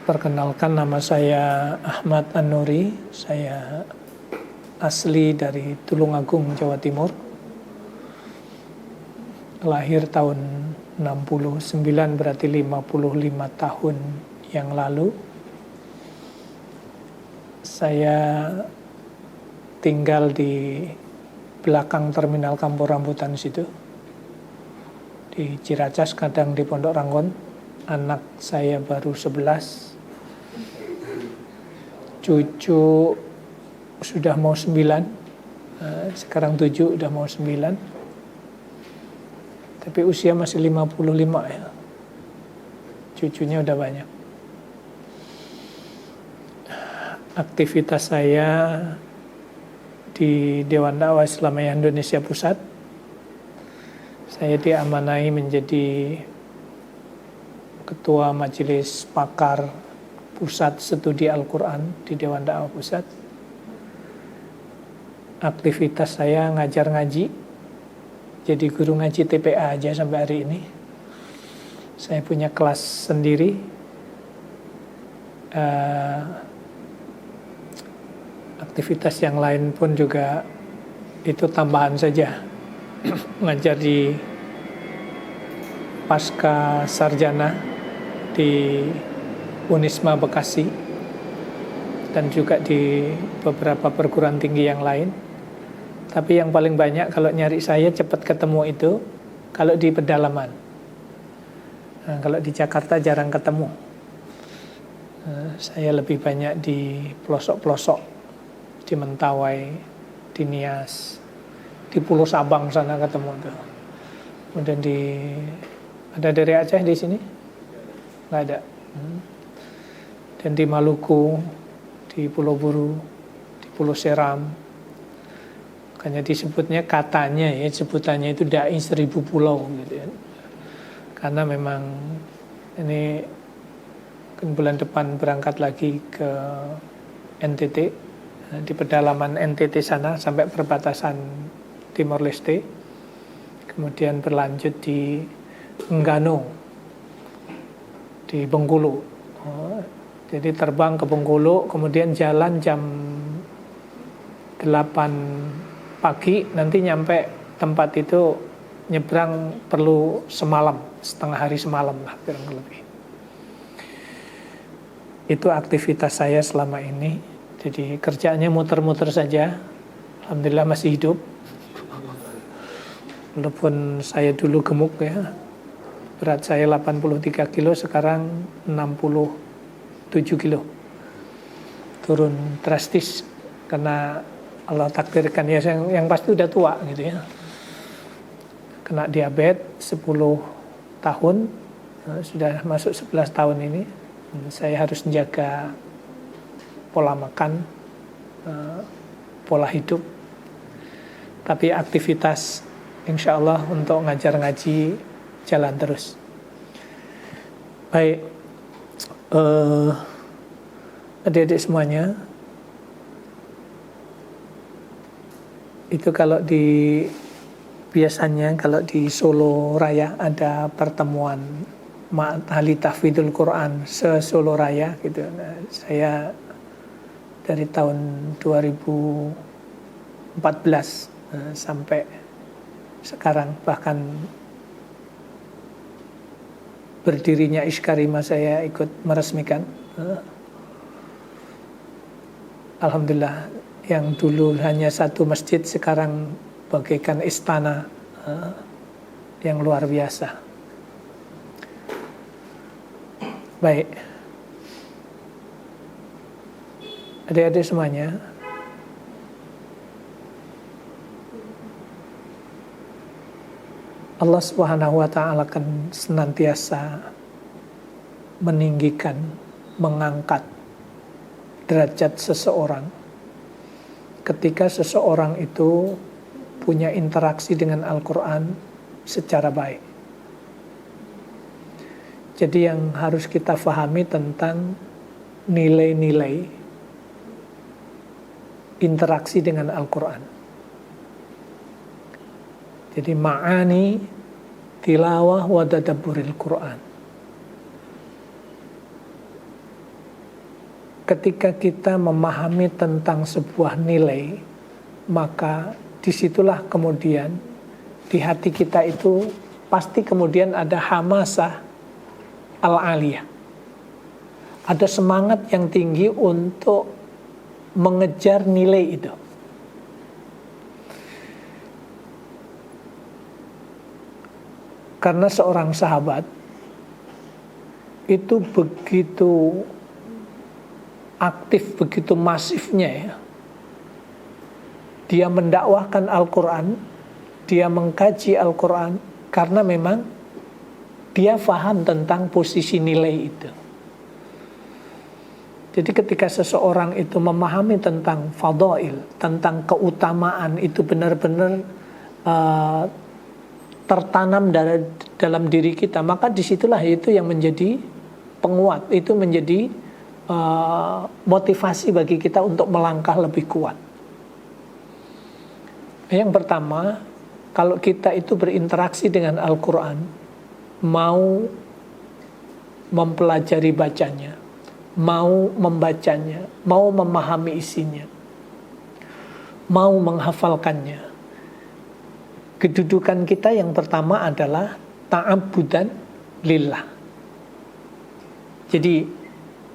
Perkenalkan, nama saya Ahmad An-Nuri. Saya asli dari Tulungagung, Jawa Timur. Lahir tahun 69, berarti 55 tahun yang lalu. Saya tinggal di belakang terminal Kampung Rambutan situ, di Ciracas, kadang di Pondok Ranggon. Anak saya baru 11. Cucu sudah mau 9, sekarang 7, udah mau 9. Tapi usia masih 55 ya. Cucunya udah banyak. Aktivitas saya di Dewan Dakwah Islamiyah Indonesia Pusat. Saya diamanai menjadi Ketua Majelis Pakar Pusat Studi Al-Quran di Dewan Dakwah Pusat. Aktivitas saya ngajar ngaji, jadi guru ngaji TPA aja sampai hari ini. Saya punya kelas sendiri. Aktivitas yang lain pun juga itu tambahan saja. Ngajar di Pasca Sarjana di Unisma Bekasi, dan juga di beberapa perguruan tinggi yang lain. Tapi yang paling banyak kalau nyari saya cepat ketemu itu kalau di pedalaman. Nah, kalau di Jakarta jarang ketemu. Saya lebih banyak di pelosok-pelosok, di Mentawai, di Nias, di Pulau Sabang sana ketemu tuh. Kemudian ada dari Aceh di sini? Nggak ada. Dan di Maluku, di Pulau Buru, di Pulau Seram. Makanya disebutnya, katanya ya, sebutannya itu Dai 1000 Pulau gitu ya. Karena memang ini kan bulan depan berangkat lagi ke NTT, di pedalaman NTT sana sampai perbatasan Timor Leste. Kemudian berlanjut di Enggano, di Bengkulu. Jadi terbang ke Bengkulu, kemudian jalan jam 8 pagi, nanti nyampe tempat itu nyebrang perlu semalam, setengah hari semalam lah kurang lebih. Itu aktivitas saya selama ini. Jadi kerjaannya muter-muter saja. Alhamdulillah masih hidup. Walaupun saya dulu gemuk ya. Berat saya 83 kilo, sekarang 67 kilo. Turun drastis karena Allah takdirkan ya, yang pasti udah tua gitu ya. Kena diabetes 10 tahun, sudah masuk 11 tahun ini. Saya harus menjaga pola makan, pola hidup. Tapi aktivitas insya Allah untuk ngajar ngaji jalan terus. Baik, adik-adik semuanya, itu kalau biasanya kalau di Solo Raya ada pertemuan ahli tahfidzul Quran se-Solo Raya gitu. Nah, saya dari tahun 2014 sampai sekarang, bahkan berdirinya Iskarima saya ikut meresmikan. Alhamdulillah, yang dulu hanya satu masjid sekarang bagaikan istana yang luar biasa. Baik, adik-adik semuanya, Allah Subhanahu wa ta'ala akan senantiasa meninggikan, mengangkat derajat seseorang ketika seseorang itu punya interaksi dengan Al-Quran secara baik. Jadi yang harus kita fahami tentang nilai-nilai interaksi dengan Al-Quran. Jadi ma'ani tilawah wa tadabburil Quran. ketika kita memahami tentang sebuah nilai, maka disitulah kemudian di hati kita itu pasti kemudian ada hamasah al-aliyah. Ada semangat yang tinggi untuk mengejar nilai itu. Karena seorang sahabat itu begitu aktif, begitu masifnya ya. Dia mendakwahkan Al-Quran, dia mengkaji Al-Quran, karena memang dia faham tentang posisi nilai itu. Jadi ketika seseorang itu memahami tentang fadail, tentang keutamaan itu benar-benar tertanam dalam diri kita, maka disitulah itu yang menjadi penguat, itu menjadi motivasi bagi kita untuk melangkah lebih kuat. Yang pertama, kalau kita itu berinteraksi dengan Al-Quran, mau mempelajari bacanya, mau membacanya, mau memahami isinya, mau menghafalkannya, kedudukan kita yang pertama adalah ta'abbudan lillah. Jadi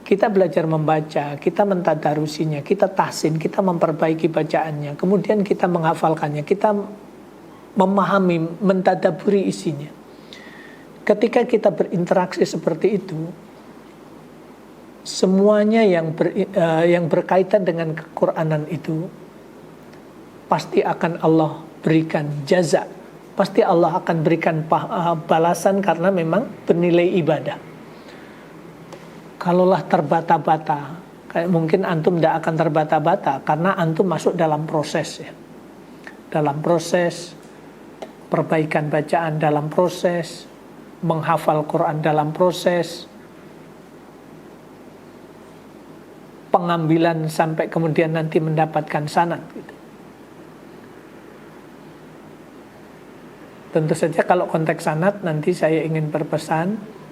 kita belajar membaca, kita mentadarusinya, kita tahsin, kita memperbaiki bacaannya, kemudian kita menghafalkannya, kita memahami, mentadaburi isinya. Ketika kita berinteraksi seperti itu, semuanya yang berkaitan dengan Quranan itu pasti akan Allah berikan jaza, pasti Allah akan berikan balasan karena memang bernilai ibadah. Kalaulah terbata-bata, kayak mungkin antum tidak akan terbata-bata karena antum masuk dalam proses ya. Dalam proses perbaikan bacaan, dalam proses menghafal Quran, dalam proses pengambilan sampai kemudian nanti mendapatkan sanad gitu. Tentu saja kalau konteks sanad nanti saya ingin berpesan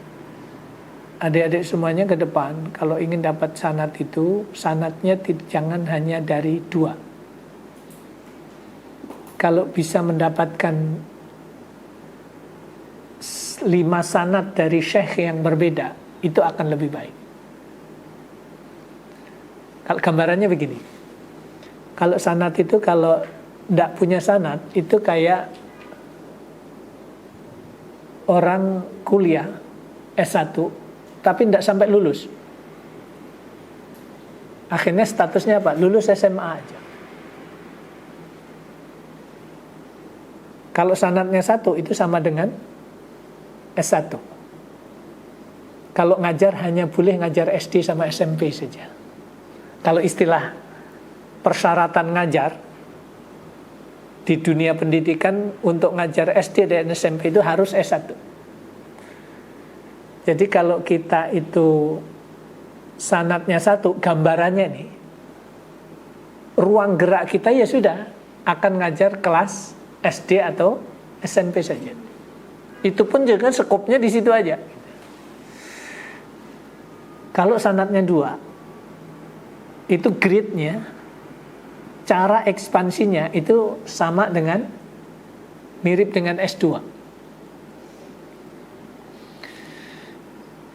adik-adik semuanya ke depan, kalau ingin dapat sanad itu, sanadnya jangan hanya dari 2. Kalau bisa mendapatkan 5 sanad dari syekh yang berbeda, itu akan lebih baik. Kalau gambarannya begini, kalau sanad itu kalau tidak punya sanad, itu kayak orang kuliah S1, tapi tidak sampai lulus. Akhirnya statusnya apa? Lulus SMA aja. Kalau sanadnya 1 itu sama dengan S1. Kalau ngajar hanya boleh ngajar SD sama SMP saja. Kalau istilah persyaratan ngajar di dunia pendidikan untuk ngajar SD dan SMP itu harus S1. Jadi kalau kita itu sanadnya 1, gambarannya nih, ruang gerak kita ya sudah akan ngajar kelas SD atau SMP saja. Itu pun juga skopnya di situ aja. Kalau sanadnya 2, itu grade-nya, cara ekspansinya itu sama dengan, mirip dengan S2.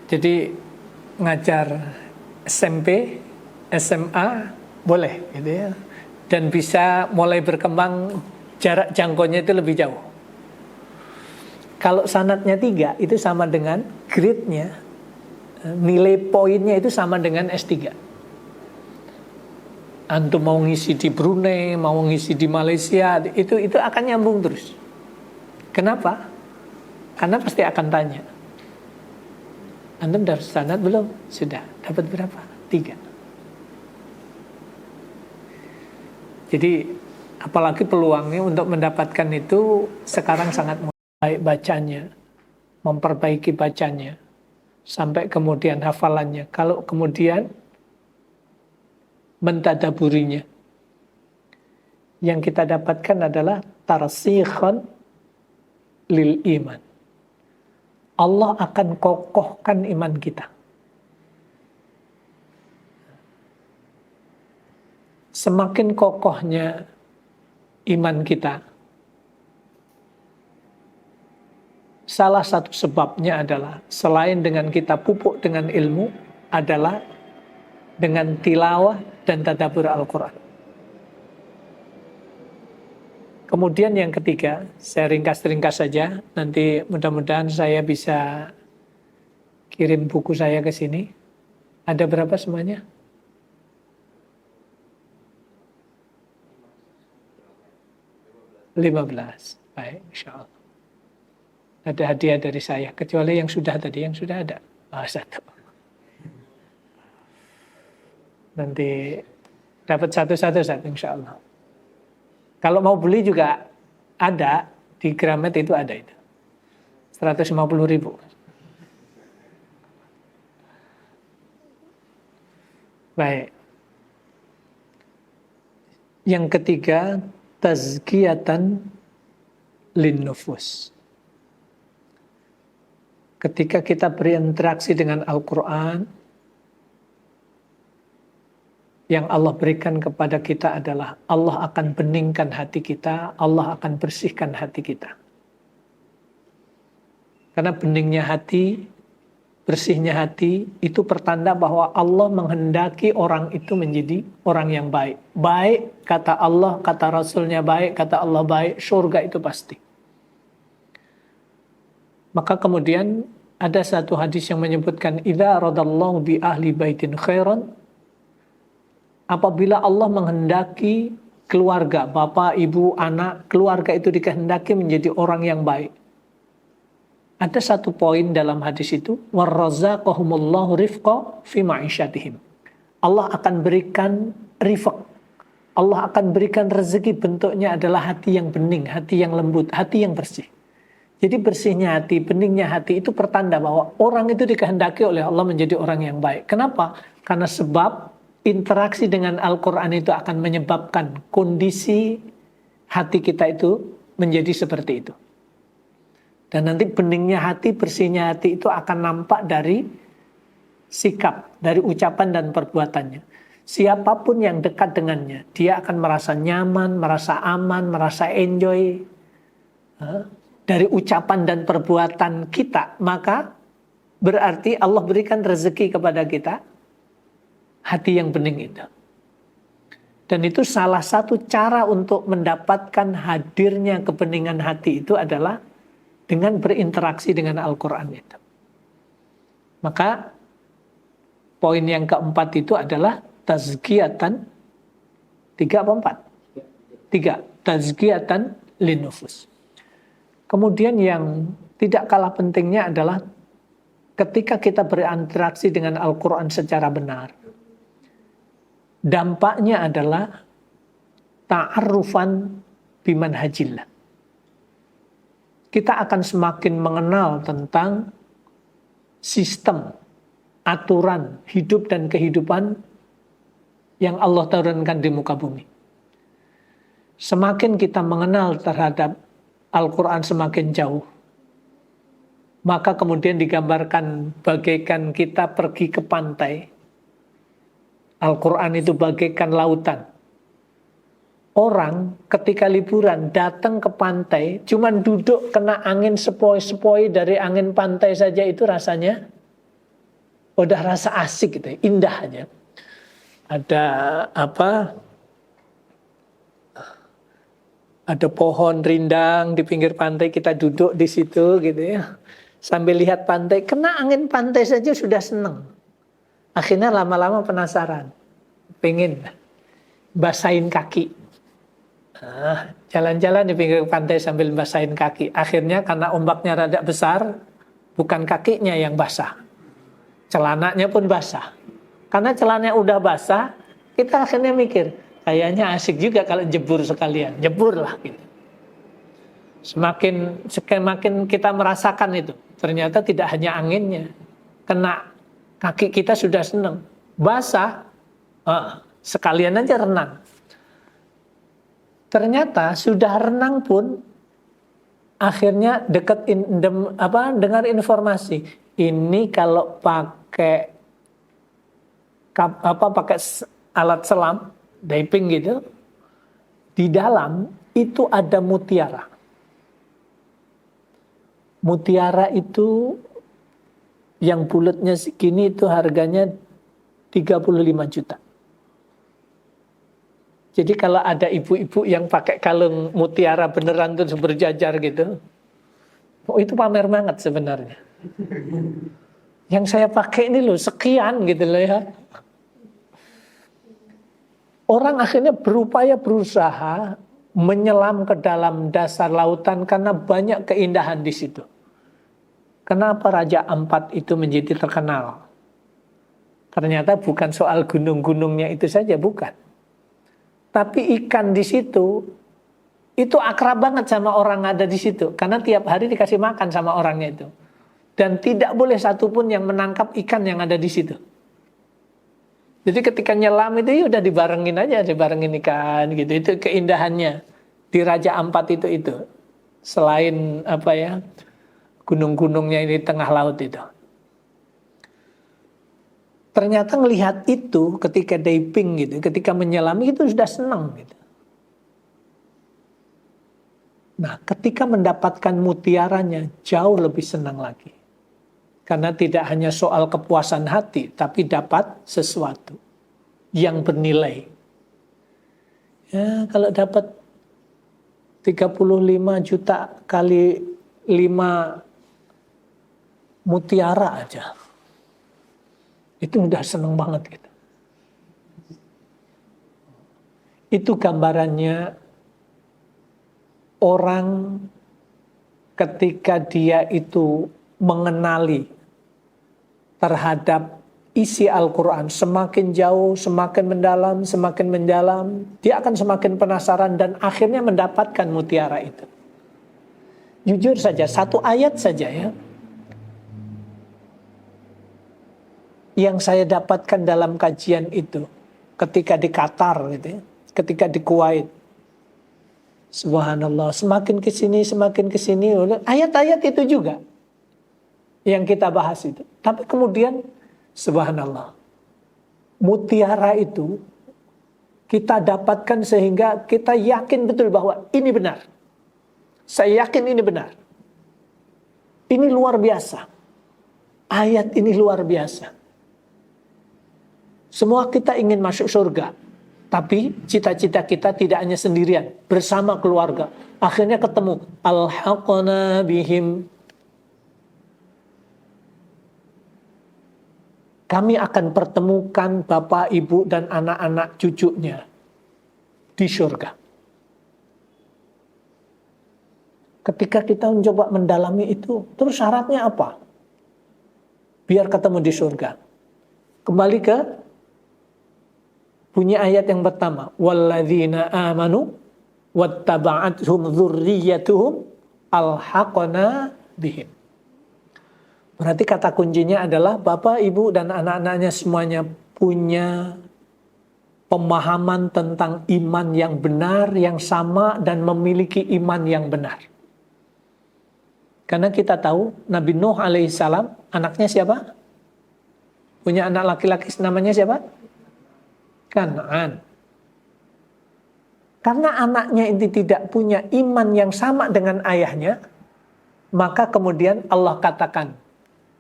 Jadi ngajar SMP, SMA boleh gitu ya. Dan bisa mulai berkembang, jarak jangkaunya itu lebih jauh. Kalau sanadnya 3 itu sama dengan grade-nya, nilai poinnya itu sama dengan S3. Antum mau ngisi di Brunei, mau ngisi di Malaysia, itu akan nyambung terus. Kenapa? Karena pasti akan tanya, antum dapat sanad belum? Sudah. Dapat berapa? 3. Jadi apalagi peluangnya untuk mendapatkan itu sekarang sangat baik bacanya, memperbaiki bacanya, sampai kemudian hafalannya. Kalau kemudian mentadaburinya, yang kita dapatkan adalah tarsikhan lil iman. Allah akan kokohkan iman kita. semakin kokohnya iman kita. Salah satu sebabnya adalah selain dengan kita pupuk dengan ilmu adalah dengan tilawah dan tadabbur Al-Quran. Kemudian yang ketiga, saya ringkas-ringkas saja, nanti mudah-mudahan saya bisa kirim buku saya ke sini. Ada berapa semuanya? 15. Baik, insya Allah. Ada hadiah dari saya, kecuali yang sudah tadi, yang sudah ada. Satu. Nanti dapat satu-satu, insya Allah. Kalau mau beli juga ada, di Gramet itu ada itu. 150.000. Baik. Yang ketiga, tazkiyatan linnufus. Ketika kita berinteraksi dengan Al-Quran, yang Allah berikan kepada kita adalah Allah akan beningkan hati kita, Allah akan bersihkan hati kita. Karena beningnya hati, bersihnya hati, itu pertanda bahwa Allah menghendaki orang itu menjadi orang yang baik. Baik, kata Allah, kata Rasulnya baik, kata Allah baik, surga itu pasti. Maka kemudian ada satu hadis yang menyebutkan, idza aradallahu bi ahli baitin khairan, apabila Allah menghendaki keluarga, bapak, ibu, anak, keluarga itu dikehendaki menjadi orang yang baik. Ada satu poin dalam hadis itu, warzaqahumullahu rifqa fi ma'isyatihim. Allah akan berikan rifq. Allah akan berikan rezeki, bentuknya adalah hati yang bening, hati yang lembut, hati yang bersih. Jadi bersihnya hati, beningnya hati itu pertanda bahwa orang itu dikehendaki oleh Allah menjadi orang yang baik. Kenapa? Karena sebab interaksi dengan Al-Quran itu akan menyebabkan kondisi hati kita itu menjadi seperti itu. Dan nanti beningnya hati, bersihnya hati itu akan nampak dari sikap, dari ucapan dan perbuatannya. Siapapun yang dekat dengannya, dia akan merasa nyaman, merasa aman, merasa enjoy. Dari ucapan dan perbuatan kita, maka berarti Allah berikan rezeki kepada kita hati yang bening itu. Dan itu salah satu cara untuk mendapatkan hadirnya kebeningan hati itu adalah dengan berinteraksi dengan Al-Quran itu. Maka poin yang keempat itu adalah tazkiyatan, 3 apa 4? 3, tazkiyatan linnufus. Kemudian yang tidak kalah pentingnya adalah ketika kita berinteraksi dengan Al-Quran secara benar, dampaknya adalah ta'arrufan bimanhajillah. Kita akan semakin mengenal tentang sistem, aturan, hidup dan kehidupan yang Allah turunkan di muka bumi. Semakin kita mengenal terhadap Al-Quran semakin jauh, maka kemudian digambarkan bagaikan kita pergi ke pantai. Al-Quran itu bagaikan lautan. Orang ketika liburan datang ke pantai, cuman duduk kena angin sepoi-sepoi dari angin pantai saja itu rasanya udah rasa asik gitu, indah aja. Ada apa? Ada pohon rindang di pinggir pantai, kita duduk di situ gitu ya. Sambil lihat pantai, kena angin pantai saja sudah seneng. Akhirnya lama-lama penasaran, pengen basahin kaki. Jalan-jalan di pinggir pantai sambil basahin kaki. Akhirnya karena ombaknya rada besar, bukan kakinya yang basah, celananya pun basah. Karena celananya udah basah, kita akhirnya mikir, kayaknya asik juga kalau jebur sekalian, jeburlah gitu. Semakin kita merasakan itu, ternyata tidak hanya anginnya, kena kaki kita sudah senang, basah, sekalian aja renang. Ternyata sudah renang pun, akhirnya dengar informasi, ini kalau pakai alat selam, diving gitu, di dalam itu ada mutiara. Mutiara itu yang bulatnya segini itu harganya 35 juta. Jadi kalau ada ibu-ibu yang pakai kalung mutiara beneran tuh berjajar gitu, oh itu pamer banget sebenarnya. Yang saya pakai ini loh sekian gitu loh ya. Orang akhirnya berusaha menyelam ke dalam dasar lautan karena banyak keindahan di situ. Kenapa Raja Ampat itu menjadi terkenal? Ternyata bukan soal gunung-gunungnya itu saja, bukan. Tapi ikan di situ itu akrab banget sama orang ada di situ, karena tiap hari dikasih makan sama orangnya itu. Dan tidak boleh satupun yang menangkap ikan yang ada di situ. Jadi ketika nyelam itu ya udah dibarengin aja, dibarengin ikan gitu. Itu keindahannya di Raja Ampat itu. Selain apa ya, gunung-gunungnya ini tengah laut itu. Ternyata ngelihat itu ketika diving gitu, ketika menyelami itu sudah senang gitu. Nah, ketika mendapatkan mutiaranya jauh lebih senang lagi. Karena tidak hanya soal kepuasan hati, tapi dapat sesuatu yang bernilai. Ya, kalau dapat 35 juta kali 5 mutiara aja, itu udah seneng banget gitu. Itu gambarannya orang ketika dia itu mengenali terhadap isi Al-Quran semakin jauh, semakin mendalam, dia akan semakin penasaran dan akhirnya mendapatkan mutiara itu. Jujur saja, satu ayat saja ya, yang saya dapatkan dalam kajian itu ketika di Qatar gitu ya, ketika di Kuwait. Subhanallah, semakin kesini ayat-ayat itu juga yang kita bahas itu. Tapi kemudian subhanallah, mutiara itu kita dapatkan sehingga kita yakin betul bahwa ini benar. Saya yakin ini benar. Ini luar biasa. Ayat ini luar biasa. Semua kita ingin masuk surga. Tapi cita-cita kita tidak hanya sendirian, bersama keluarga. Akhirnya ketemu. Alhaqna bihim. Kami akan pertemukan bapak, ibu, dan anak-anak cucunya di surga. Ketika kita mencoba mendalami itu, terus syaratnya apa? Biar ketemu di surga. Kembali ke bunyi ayat yang pertama, walladzina amanu wattaba'athum dzurriyyatuhum alhaqna bihim. Berarti kata kuncinya adalah bapak, ibu, dan anak-anaknya semuanya punya pemahaman tentang iman yang benar, yang sama, dan memiliki iman yang benar. Karena kita tahu Nabi Nuh alaihissalam, anaknya siapa? Punya anak laki-laki namanya siapa? Kan'an. Karena anaknya ini tidak punya iman yang sama dengan ayahnya, maka kemudian Allah katakan,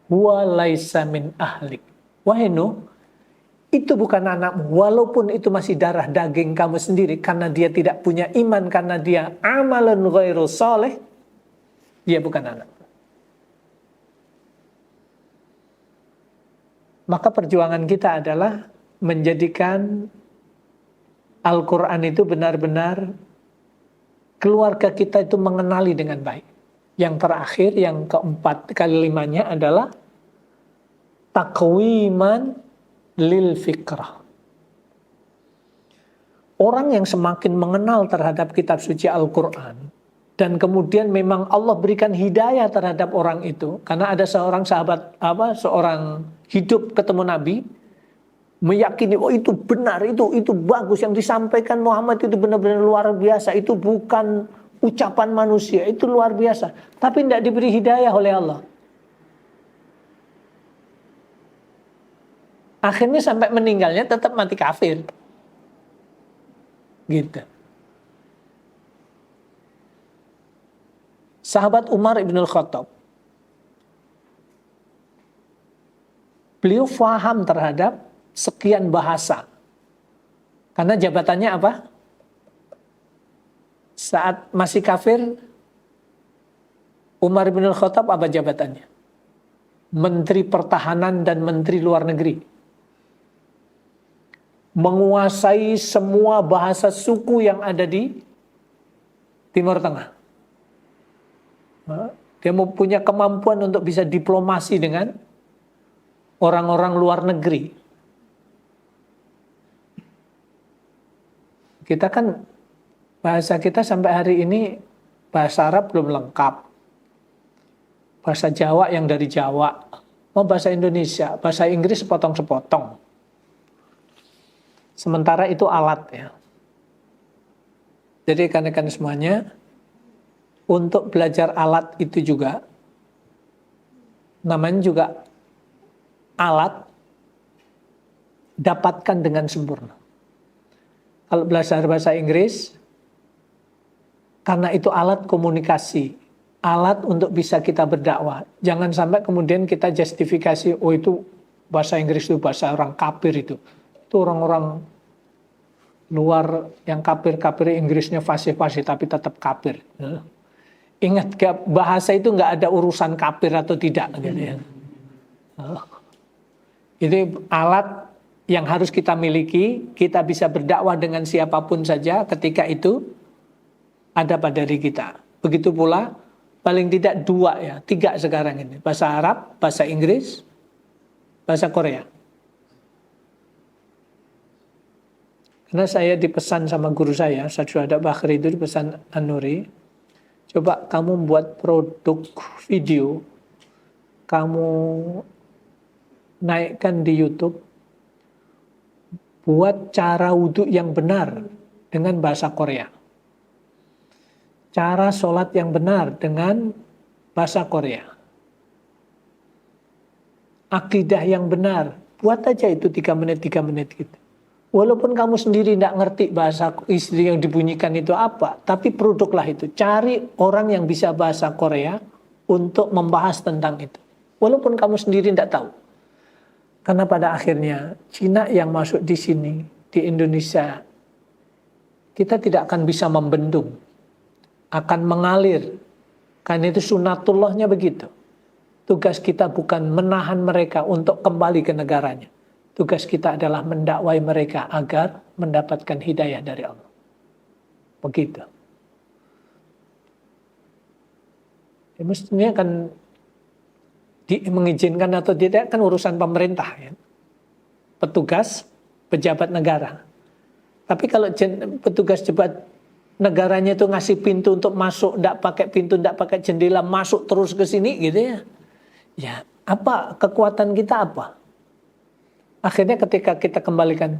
huwa laisa min ahlik. Wahai Nuh, itu bukan anakmu, walaupun itu masih darah daging kamu sendiri, karena dia tidak punya iman, karena dia amalan ghairu soleh, dia bukan anak. Maka perjuangan kita adalah menjadikan Al-Quran itu benar-benar keluarga kita itu mengenali dengan baik. Yang terakhir, yang keempat kalimanya adalah takwiman lil fikrah. Orang yang semakin mengenal terhadap kitab suci Al-Quran, dan kemudian memang Allah berikan hidayah terhadap orang itu, karena ada seorang sahabat, seorang hidup ketemu Nabi, meyakini, oh itu benar, itu bagus, yang disampaikan Muhammad itu benar-benar luar biasa, itu bukan ucapan manusia, itu luar biasa. Tapi tidak diberi hidayah oleh Allah. Akhirnya sampai meninggalnya tetap mati kafir. Gitu. Sahabat Umar ibn al-Khattab, beliau faham terhadap sekian bahasa. Karena jabatannya apa? Saat masih kafir, Umar bin Al-Khattab apa jabatannya? Menteri Pertahanan dan Menteri Luar Negeri. Menguasai semua bahasa suku yang ada di Timur Tengah. Dia mempunyai kemampuan untuk bisa diplomasi dengan orang-orang luar negeri. Kita kan, bahasa kita sampai hari ini, bahasa Arab belum lengkap. Bahasa Jawa yang dari Jawa. Mau bahasa Indonesia, bahasa Inggris sepotong-sepotong. Sementara itu alat ya. Jadi rekan-rekan semuanya, untuk belajar alat itu juga, namanya juga alat, dapatkan dengan sempurna. Kalau belajar bahasa Inggris, karena itu alat komunikasi, alat untuk bisa kita berdakwah. Jangan sampai kemudian kita justifikasi, oh itu bahasa Inggris itu bahasa orang kafir itu. Itu orang-orang luar yang kafir-kafir Inggrisnya fasih-fasih tapi tetap kafir. Ingat, bahasa itu nggak ada urusan kafir atau tidak. Gitu ya. Itu alat yang harus kita miliki, kita bisa berdakwah dengan siapapun saja ketika itu ada pada diri kita. Begitu pula, paling tidak 2 ya, 3 sekarang ini. Bahasa Arab, bahasa Inggris, bahasa Korea. Karena saya dipesan sama guru saya, Syahada Bakhri itu dipesan An-Nuri, coba kamu buat produk video, kamu naikkan di YouTube, buat cara wudhu yang benar dengan bahasa Korea. Cara sholat yang benar dengan bahasa Korea. Akidah yang benar, buat aja itu 3 menit gitu. Walaupun kamu sendiri tidak ngerti bahasa istri yang dibunyikan itu apa, tapi produklah itu. Cari orang yang bisa bahasa Korea untuk membahas tentang itu. Walaupun kamu sendiri tidak tahu. Karena pada akhirnya Cina yang masuk di sini, di Indonesia, kita tidak akan bisa membendung. Akan mengalir. Karena itu sunatullahnya begitu. Tugas kita bukan menahan mereka untuk kembali ke negaranya. Tugas kita adalah mendakwai mereka agar mendapatkan hidayah dari Allah. Begitu. Ya, mestinya kan mengizinkan atau tidak kan urusan pemerintah ya. Petugas, pejabat negara. Tapi kalau petugas pejabat negaranya itu ngasih pintu untuk masuk, tidak pakai pintu, tidak pakai jendela, masuk terus ke sini gitu ya. Ya, apa kekuatan kita apa? Akhirnya ketika kita kembalikan,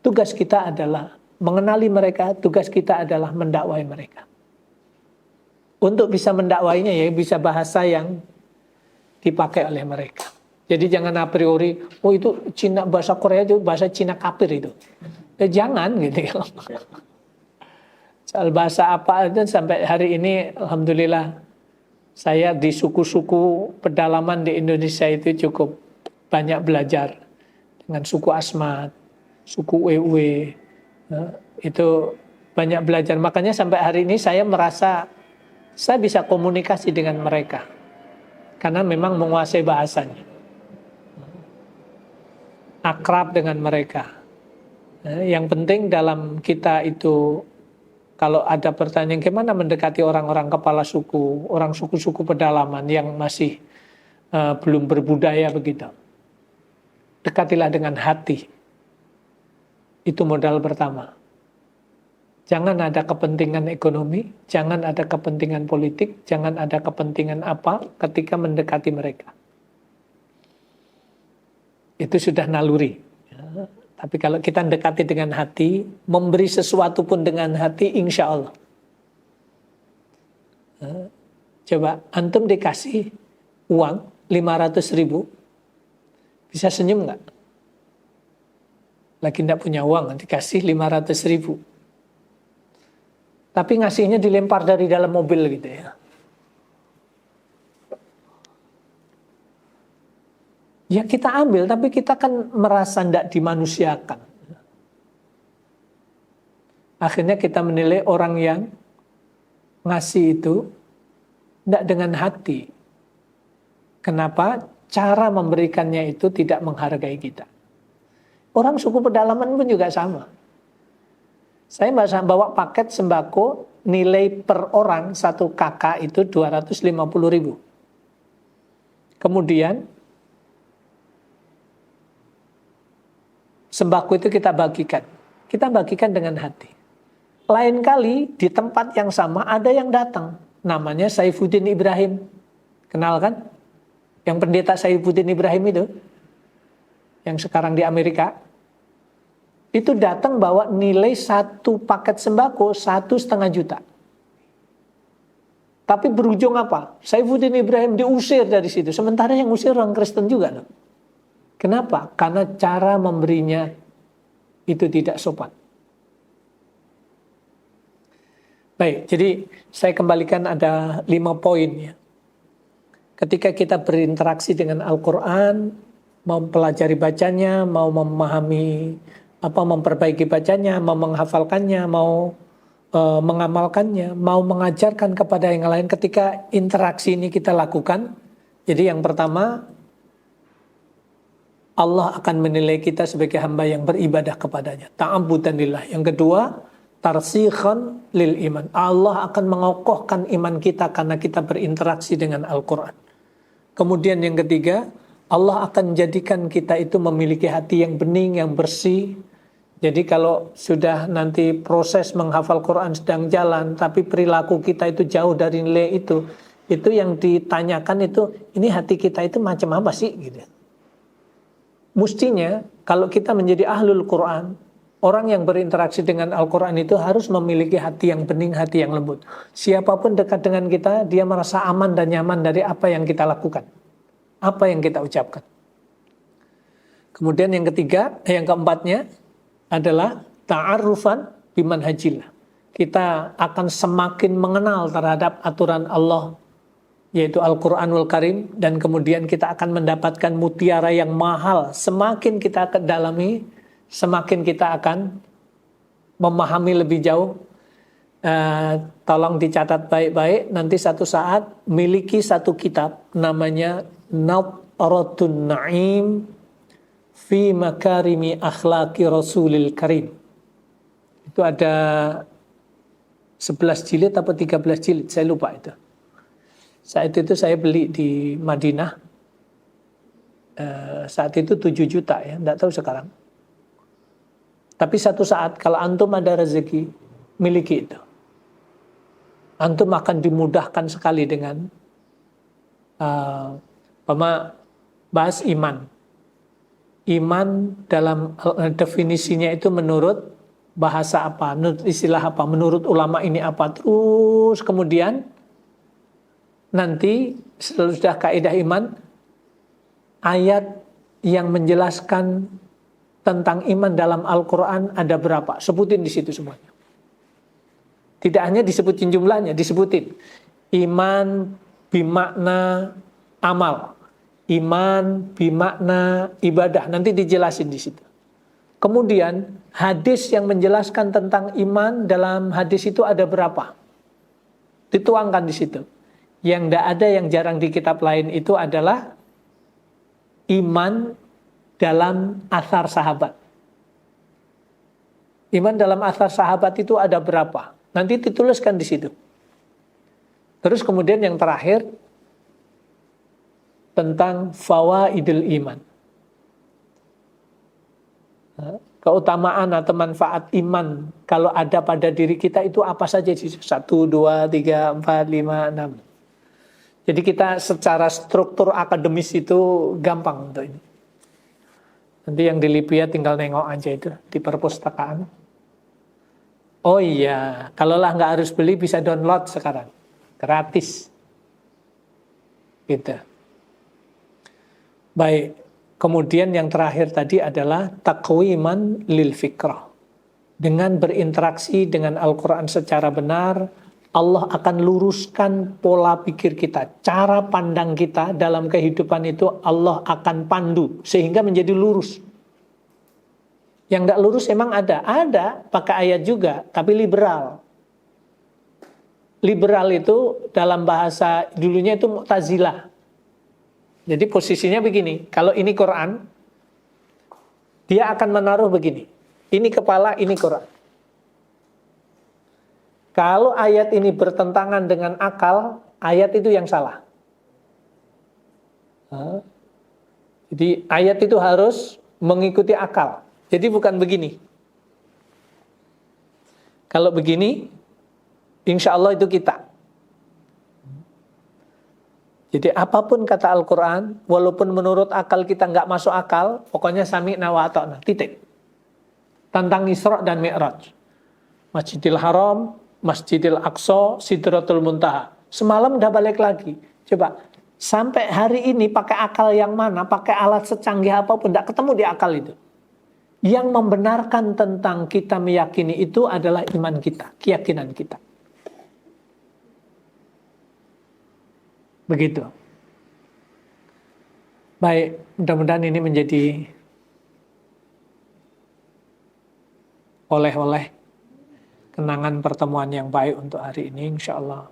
tugas kita adalah mengenali mereka, tugas kita adalah mendakwai mereka. Untuk bisa mendakwainya ya bisa bahasa yang dipakai oleh mereka. Jadi jangan a priori, oh itu Cina, bahasa Korea itu bahasa Cina kafir itu. Jangan gitu ya. Soal bahasa apa itu sampai hari ini alhamdulillah saya di suku-suku pedalaman di Indonesia itu cukup banyak belajar. Dengan suku Asmat, suku Wewe, itu banyak belajar. Makanya sampai hari ini saya merasa saya bisa komunikasi dengan mereka. Karena memang menguasai bahasanya. Akrab dengan mereka. Yang penting dalam kita itu, kalau ada pertanyaan gimana mendekati orang-orang kepala suku, orang suku-suku pedalaman yang masih belum berbudaya begitu. Dekatilah dengan hati. Itu modal pertama. Jangan ada kepentingan ekonomi, jangan ada kepentingan politik, jangan ada kepentingan apa ketika mendekati mereka. Itu sudah naluri. Ya. Tapi kalau kita dekati dengan hati, memberi sesuatu pun dengan hati, insya Allah. Ya. Coba, antum dikasih uang 500.000, bisa senyum nggak? Lagi tidak punya uang, dikasih 500.000. tapi ngasihnya dilempar dari dalam mobil gitu ya. Ya kita ambil, tapi kita kan merasa tidak dimanusiakan. Akhirnya kita menilai orang yang ngasih itu tidak dengan hati. Kenapa? Cara memberikannya itu tidak menghargai kita. Orang suku pedalaman pun juga sama. Saya bawa paket sembako, nilai per orang satu kakak itu 250.000. Kemudian sembako itu kita bagikan. Kita bagikan dengan hati. Lain kali di tempat yang sama ada yang datang. Namanya Saifuddin Ibrahim. Kenal kan? Yang pendeta Saifuddin Ibrahim itu. Yang sekarang di Amerika. Itu datang bawa nilai satu paket sembako 1,5 juta. Tapi berujung apa? Saifuddin Ibrahim diusir dari situ. Sementara yang usir orang Kristen juga loh. Kenapa? Karena cara memberinya itu tidak sopan. Baik, jadi saya kembalikan ada 5 poin ya. Ketika kita berinteraksi dengan Al-Quran, mau mempelajari bacanya, mau memahami memperbaiki bacanya, mau menghafalkannya, mau mengamalkannya, mau mengajarkan kepada yang lain. Ketika interaksi ini kita lakukan, jadi yang pertama, Allah akan menilai kita sebagai hamba yang beribadah kepadanya, ta'abudan lillah. Yang kedua, tarsikhan lil iman. Allah akan mengokohkan iman kita karena kita berinteraksi dengan Al-Quran. Kemudian yang ketiga, Allah akan menjadikan kita itu memiliki hati yang bening, yang bersih. Jadi kalau sudah nanti proses menghafal Quran sedang jalan, tapi perilaku kita itu jauh dari nilai itu yang ditanyakan itu, ini hati kita itu macam apa sih? Gitu. Mestinya kalau kita menjadi ahlul Quran, orang yang berinteraksi dengan Al-Quran itu harus memiliki hati yang bening, hati yang lembut. Siapapun dekat dengan kita, dia merasa aman dan nyaman dari apa yang kita lakukan, apa yang kita ucapkan. Kemudian yang keempatnya adalah ta'arufan bimanhajillah. Kita akan semakin mengenal terhadap aturan Allah, yaitu Al-Quranul Karim, dan kemudian kita akan mendapatkan mutiara yang mahal. Semakin kita dalami, semakin kita akan memahami lebih jauh. Tolong dicatat baik-baik, nanti satu saat miliki satu kitab namanya Nadratun Na'im fi makarimi akhlaqi Rasulil Karim. Itu ada 11 jilid atau 13 jilid, saya lupa itu. Saat itu saya beli di Madinah. Saat itu 7 juta ya, enggak tahu sekarang. Tapi satu saat kalau antum ada rezeki, miliki itu. Antum akan dimudahkan sekali dengan bahas iman. Iman dalam definisinya itu menurut bahasa apa, menurut istilah apa, menurut ulama ini apa. Terus kemudian nanti sudah kaidah iman, ayat yang menjelaskan tentang iman dalam Al-Quran ada berapa? Sebutin di situ semuanya. Tidak hanya disebutin jumlahnya, disebutin. Iman bimakna amal. Iman bimakna ibadah. Nanti dijelasin di situ. Kemudian hadis yang menjelaskan tentang iman dalam hadis itu ada berapa? Dituangkan di situ. Yang tidak ada, yang jarang di kitab lain itu adalah iman dalam athar sahabat. Iman dalam athar sahabat itu ada berapa? Nanti dituliskan di situ. Terus kemudian yang terakhir tentang fawaidul iman. Keutamaan atau manfaat iman kalau ada pada diri kita itu apa saja sih? 1, 2, 3, 4, 5, 6. Jadi kita secara struktur akademis itu gampang untuk ini. Nanti yang di Libya tinggal nengok aja itu di perpustakaan. Oh iya, kalaulah nggak harus beli bisa download sekarang, gratis. Gitu. Baik, kemudian yang terakhir tadi adalah taqwiman lil fikrah. Dengan berinteraksi dengan Al-Quran secara benar, Allah akan luruskan pola pikir kita, cara pandang kita dalam kehidupan itu Allah akan pandu sehingga menjadi lurus. Yang nggak lurus emang ada pakai ayat juga, tapi liberal. Liberal itu dalam bahasa dulunya itu Mu'tazilah. Jadi posisinya begini, kalau ini Quran, dia akan menaruh begini, ini kepala, ini Quran. Kalau ayat ini bertentangan dengan akal, ayat itu yang salah. Jadi ayat itu harus mengikuti akal. Jadi bukan begini. Kalau begini, insya Allah itu kita. Jadi apapun kata Al-Quran, walaupun menurut akal kita nggak masuk akal, pokoknya sami'na wa ata'na, titik. Tentang Isra dan Mi'raj. Masjidil Haram, Masjidil Aqsa, Sidratul Muntaha. Semalam udah balik lagi. Coba, sampai hari ini pakai akal yang mana, pakai alat secanggih apapun, tidak ketemu di akal itu. Yang membenarkan tentang kita meyakini itu adalah iman kita, keyakinan kita. Begitu. Baik, mudah-mudahan ini menjadi oleh-oleh kenangan pertemuan yang baik untuk hari ini, insya Allah.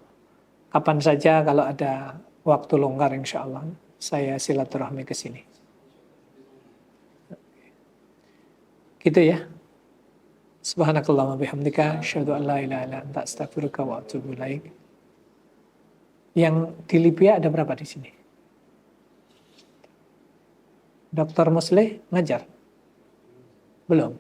Kapan saja kalau ada waktu longgar, insya Allah, saya silaturahmi ke sini. Gitu ya. Subhanakallahumma bihamdika, asyhadu an la ilaha illa anta, astaghfiruka wa atubu ilaik. Yang di Libya ada berapa di sini? Dr. Musleh ngajar? Belum.